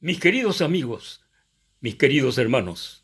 Mis queridos amigos, mis queridos hermanos,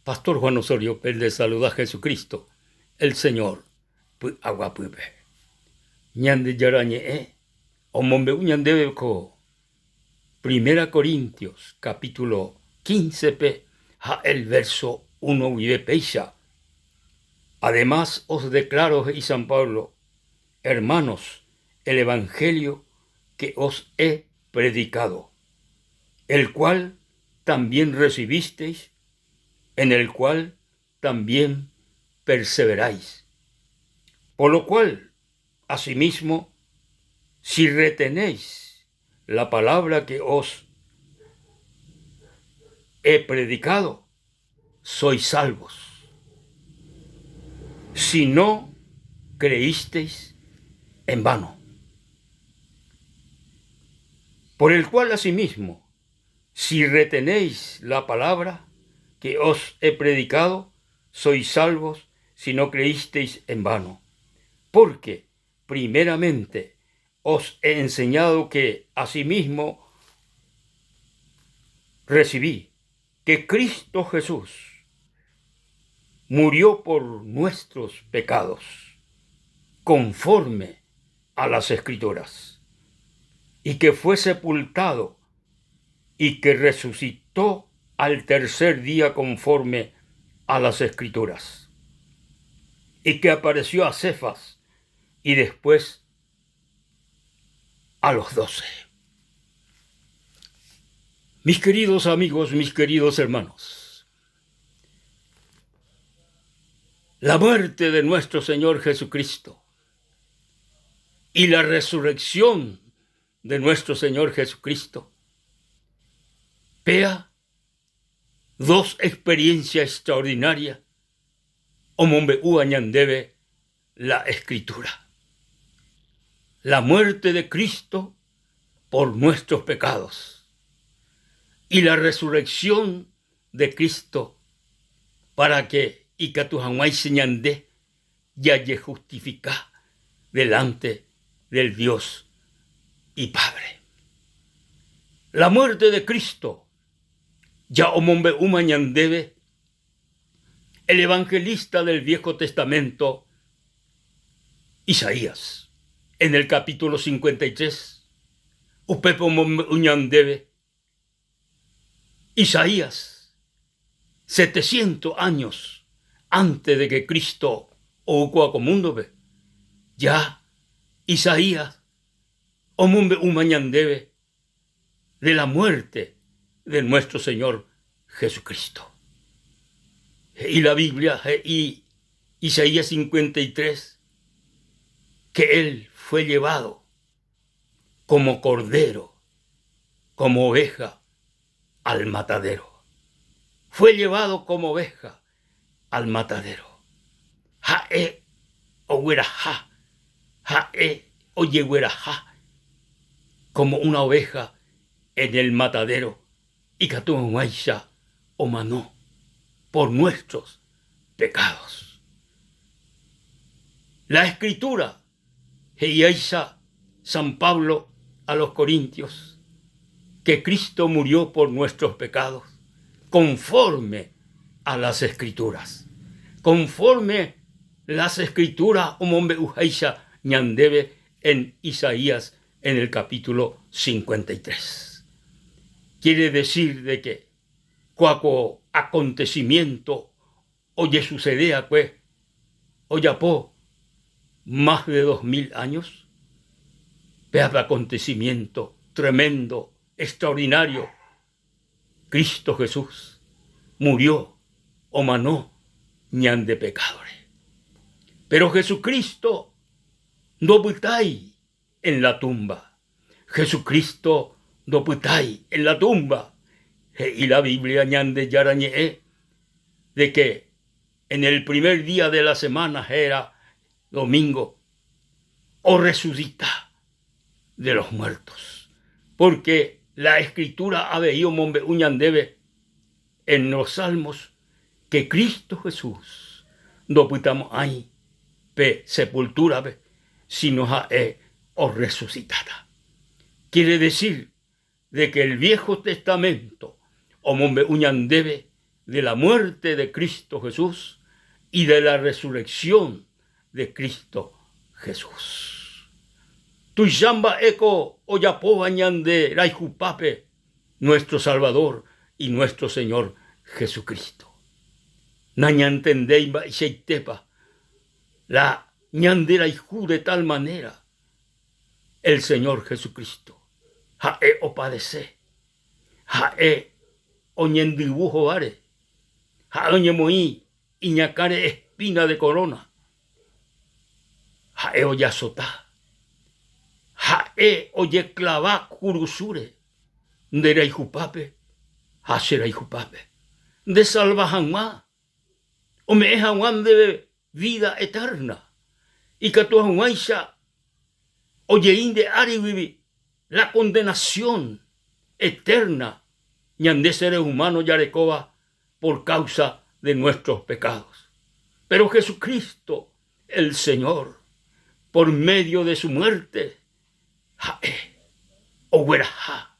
Pastor Juan Osorio les saluda a Jesucristo, el Señor, aguapupe. Ñande yarañe, omombe uñande ko. 1 Corintios, capítulo 15, el verso 1 vive peisha. Además os declaro, y San Pablo, hermanos, el evangelio que os he predicado, el cual también recibisteis, en el cual también perseveráis. Por lo cual, asimismo, si retenéis la palabra que os he predicado, sois salvos. Si no creísteis en vano. Por el cual, asimismo, si retenéis la palabra que os he predicado, sois salvos si no creísteis en vano. Porque, primeramente, os he enseñado que asimismo recibí que Cristo Jesús murió por nuestros pecados, conforme a las Escrituras, y que fue sepultado y que resucitó al tercer día conforme a las Escrituras, y que apareció a Cefas y después a los 12. Mis queridos amigos, mis queridos hermanos, la muerte de nuestro Señor Jesucristo y la resurrección de nuestro Señor Jesucristo pea dos experiencias extraordinarias omombe uañandebe la Escritura. La muerte de Cristo por nuestros pecados y la resurrección de Cristo para que Ikatuhamay señande ya ye justifica delante del Dios y Padre. La muerte de Cristo ya omombe umañandebe el evangelista del Viejo Testamento, Isaías, en el capítulo 53, upepo omombe uñandebe Isaías, 700 años antes de que Cristo ocuacomundo, ya Isaías omombe umañandebe de la muerte de nuestro Señor Jesucristo. Y la Biblia, y Isaías 53, que Él fue llevado como cordero, como oveja al matadero. Fue llevado como oveja al matadero. Jae ogueraja, jae oyegueraja, como una oveja en el matadero, y Catumaisha o manó por nuestros pecados. La Escritura, Heiaisa San Pablo a los Corintios, que Cristo murió por nuestros pecados, conforme a las Escrituras. Conforme las Escrituras, omombe ujaisha ñandebe en Isaías en el capítulo 53. Quiere decir de que cuaco acontecimiento oye sucedea pues oyapó más de 2000 años, vea acontecimiento tremendo, extraordinario. Cristo Jesús murió o manó ñan de pecadores. Pero Jesucristo no putai en la tumba. Jesucristo no putai en la tumba. Y la Biblia ñande yarañe de que en el primer día de la semana era domingo o resucita de los muertos. Porque la Escritura ha veído mombe uñandebe en los salmos que Cristo Jesús no putamos ahí pe sepultura pe sino ha o resucitada. Quiere decir de que el Viejo Testamento omombe uñandebe de la muerte de Cristo Jesús y de la resurrección de Cristo Jesús. Tuyamba eco oyapo añande raijupape, nuestro Salvador y nuestro Señor Jesucristo. Nañantendeiba y seitepa, la ñandera hijú de tal manera, el Señor Jesucristo. Jae opadece, jae oñendibujo vare, jae oñemoí iñacare espina de corona, jae oyazotá, jae oyeclavá curusure, ndera hijupape, hasera hijupape, de salvajanmá, o me es de vida eterna, y que tu aguaisha oyeín de aribibi, la condenación eterna, ñande seres humanos yarecoba por causa de nuestros pecados. Pero Jesucristo, el Señor, por medio de su muerte, jae, o huerajá,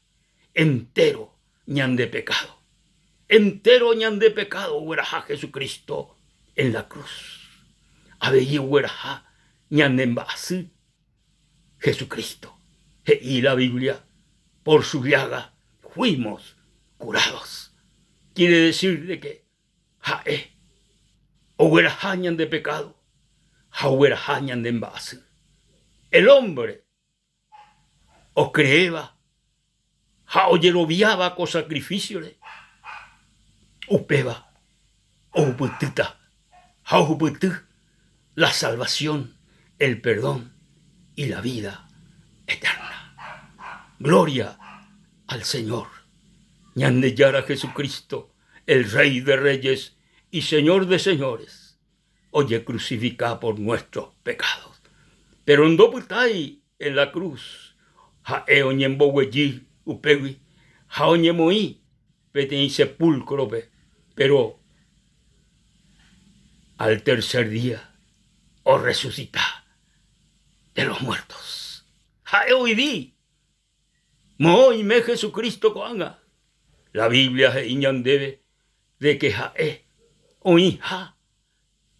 entero ñande pecado. Entero ñande pecado, huerajá Jesucristo en la cruz. Abeyi huerajá ñande embasí Jesucristo. Y la Biblia, por su llaga, fuimos curados. Quiere decir de que jae, o huerajá ñande pecado, ja ñande embasí. El hombre o creeba, ja oyeroviaba con sacrificios, upeba, o uputita, ja uputú, la salvación, el perdón y la vida eterna. Gloria al Señor. Ñandeyara Jesucristo, el Rey de Reyes y Señor de Señores, oye crucificado por nuestros pecados. Pero en doputay en la cruz, jae oñembohueyi upewi, ja oñemoí peten sepulcro, pero al tercer día o resucita de los muertos. Jae oidí, mohoy me Jesucristo coanga. La Biblia se ñandebe de que jae oija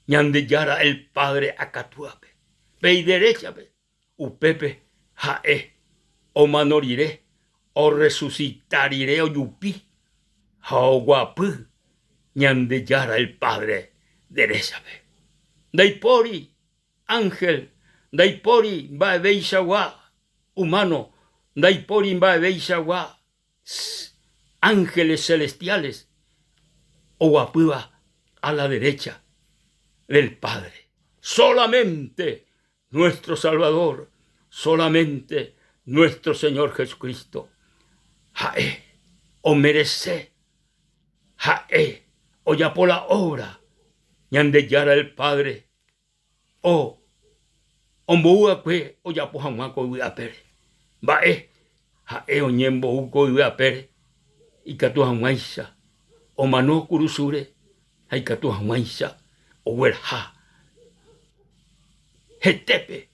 ñandeyara el Padre acatuape, pei derechape, upepe jae o manoriré, o resucitaré o yupi, ja o guapú ñandeyara el Padre derechape. Daipori, ángel, daipori va beishawa, humano, daipori va beishawa, ángeles celestiales, o guapúa a la derecha del Padre. Solamente nuestro Salvador, solamente nuestro Señor Jesucristo, jae, o merece, jae, o ya por la obra, ñandeyara el Padre, o ombua que o ya por jamaco y apere, vae, jae o ñembo uco y apere, y catu jamaisa, o mano curusure, hay catu jamaisa, o huerja, jetepe,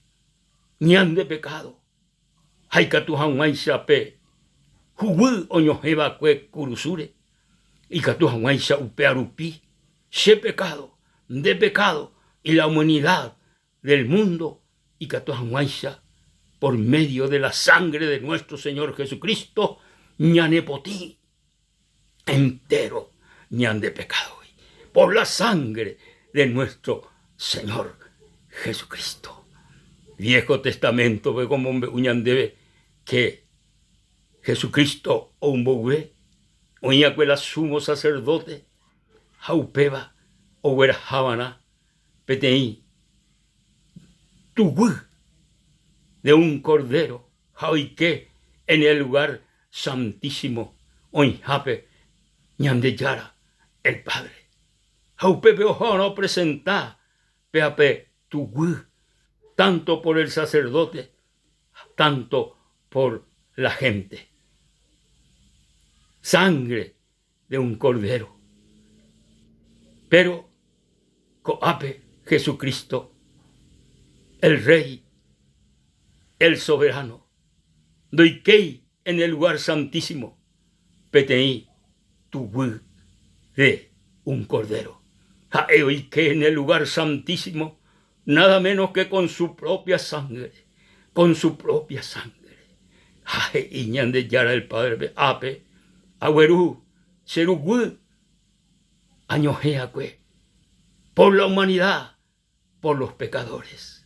ñande pecado, hay catu jamaisa pe, jugu o ñojeba que curusure, y catu jamaisa upearupi, se pecado, de pecado, y la humanidad del mundo, y catu jamaisa, por medio de la sangre de nuestro Señor Jesucristo, ñanepotí, entero, ñan de pecado, por la sangre de nuestro Señor Jesucristo. Viejo Testamento, ve como uñandebe que Jesucristo o un bogue, o ñacuela sumo sacerdote, jaupeba, o huerjábana, peteí, tugu, de un cordero, jauique, en el lugar santísimo, oinjape, ñandeyara, el Padre. Jaupepe ojo no presenta, peape, tugu, tanto por el sacerdote, tanto por la gente. Sangre de un cordero. Pero coape Jesucristo, el Rey, el soberano, doikei en el lugar santísimo, peteí tu de un cordero. Y que en el lugar santísimo, nada menos que con su propia sangre, Iñan de Yara el Padre, Ape, Agüerú, Serugü, Añojeacue, por la humanidad, por los pecadores.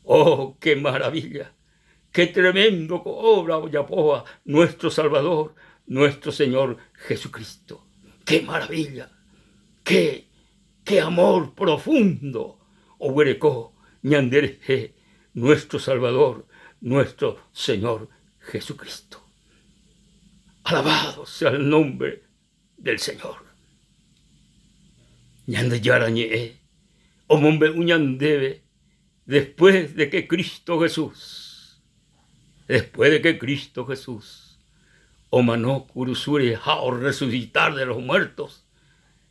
¡Oh, qué maravilla! ¡Qué tremendo obra Oyapoa, nuestro Salvador, nuestro Señor Jesucristo! ¡Qué maravilla! ¡Qué amor profundo! Ohuerecó, ñandereje, nuestro Salvador, nuestro Señor Jesucristo. Alabado sea el nombre del Señor. Ñande yarañe, omombe uñandebe, después de que Cristo Jesús, omanó curusure jao resucitar de los muertos,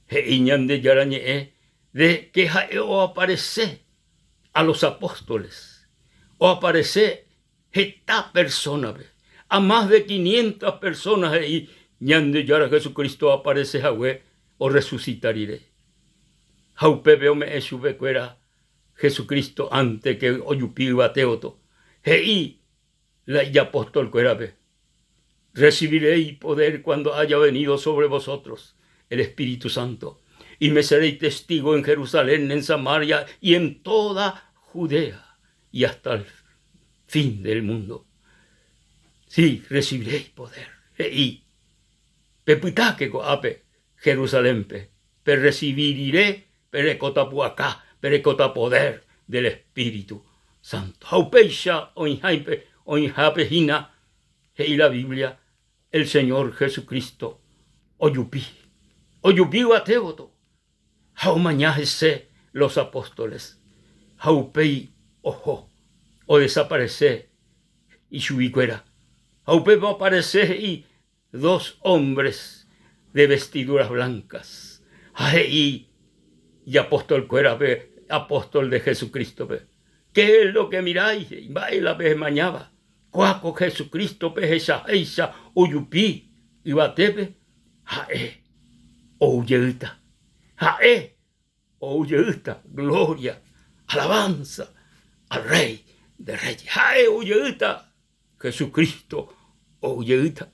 ñande yarañe, de que jaeo aparece a los apóstoles, o aparece esta persona, a más de 500 personas, y ñande yara Jesucristo aparece jahue o resucitaré. Jaupepe me esubecuera Jesucristo antes que oyupi bateoto. Hei la y apóstol cuerabe. Recibiréis poder cuando haya venido sobre vosotros el Espíritu Santo, y me seréis testigo en Jerusalén, en Samaria y en toda Judea y hasta el fin del mundo. Sí, recibiréis poder. Hei pepitaque ape Jerusalén pe recibiré perecotapuacá, perecota poder del Espíritu Santo. Jaupeisha oinjapejina, y la Biblia, el Señor Jesucristo, oyupi bateoto, jaumañajese los apóstoles, jaupei ojo, o desaparece, y subicuera, jaupe va a aparecer y 2 hombres de vestiduras blancas, y apóstol cuera, apóstol de Jesucristo, ¿qué es lo que miráis? Baila mañaba, cuaco Jesucristo, esa uyupi, y batepe, ouyeuta, gloria, alabanza al Rey de Reyes, ouyeuta, Jesucristo, ouyeuta,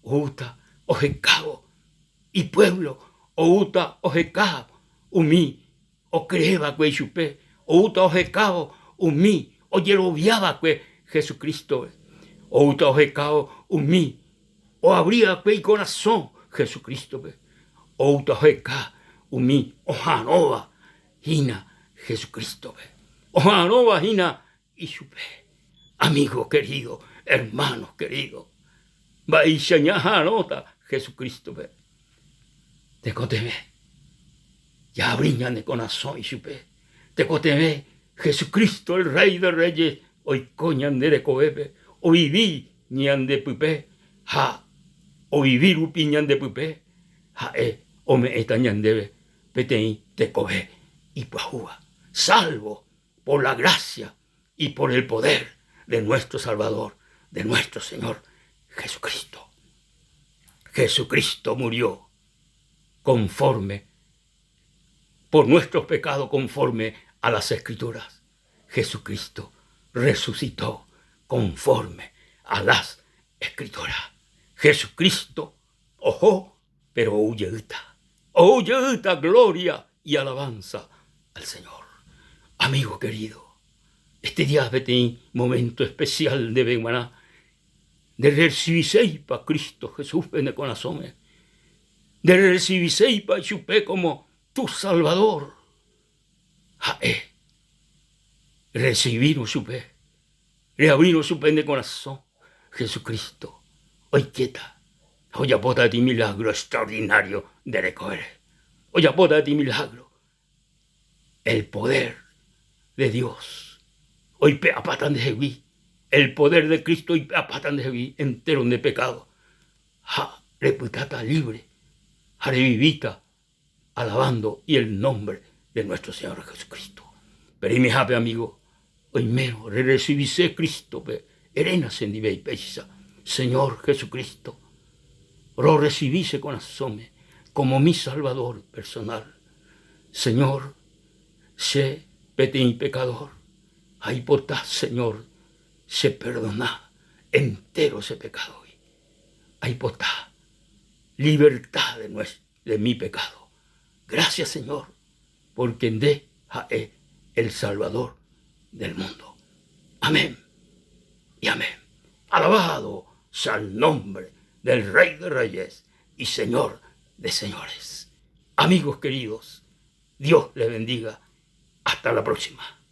outa, ojecabo, y pueblo, outa, ojecabo, umi, o creba que chupe, outa, ojecabo, umi, o yeroviaba que Jesucristo, outa, ojecabo, umi, o habría que corazón Jesucristo, outa, ojecabo, umi, ojanova, hina, Jesucristo, ojanova, hina, y chupe, amigo querido, hermano querido, Baishañajanota, Jesucristo, te coteme, ya brillan de corazón y supe, te coteme, Jesucristo, el Rey de Reyes, hoy coñan de coebe, o viví ñan de pupe, o vivir upiñan de pupe, o me estañan debe, peteí, te cobe, y pajúa, salvo por la gracia y por el poder de nuestro Salvador, de nuestro Señor Jesucristo. Jesucristo murió conforme, por nuestros pecados, conforme a las Escrituras. Jesucristo resucitó conforme a las Escrituras. Jesucristo, ojo, pero huyeuta, gloria y alabanza al Señor. Amigo querido, este día vete momento especial de Benguaná, de recibirse para Cristo Jesús en corazón, de recibirse para chupé como tu Salvador, recibirnos chupé, reabrirnos chupé de corazón, Jesucristo, hoy quieta, hoy apota de ti milagro extraordinario de recoger, hoy apota de ti milagro, el poder de Dios, hoy pe apatan de Jehová, el poder de Cristo y apatan de Jehová, entero de pecado, reputata libre, revivita, alabando y el nombre de nuestro Señor Jesucristo. Pero mi amigo, hoy menos recibirse Cristo Erenas en Dibey Peisa. Señor Jesucristo, lo recibíse con asome como mi Salvador personal. Señor, sé petín pecador. Ahí potá, Señor, se perdona entero ese pecado. Ahí potá, libertad de mi pecado. Gracias, Señor, porque en de el Salvador del mundo. Amén y amén. Alabado sea el nombre del Rey de Reyes y Señor de Señores. Amigos queridos, Dios les bendiga. Hasta la próxima.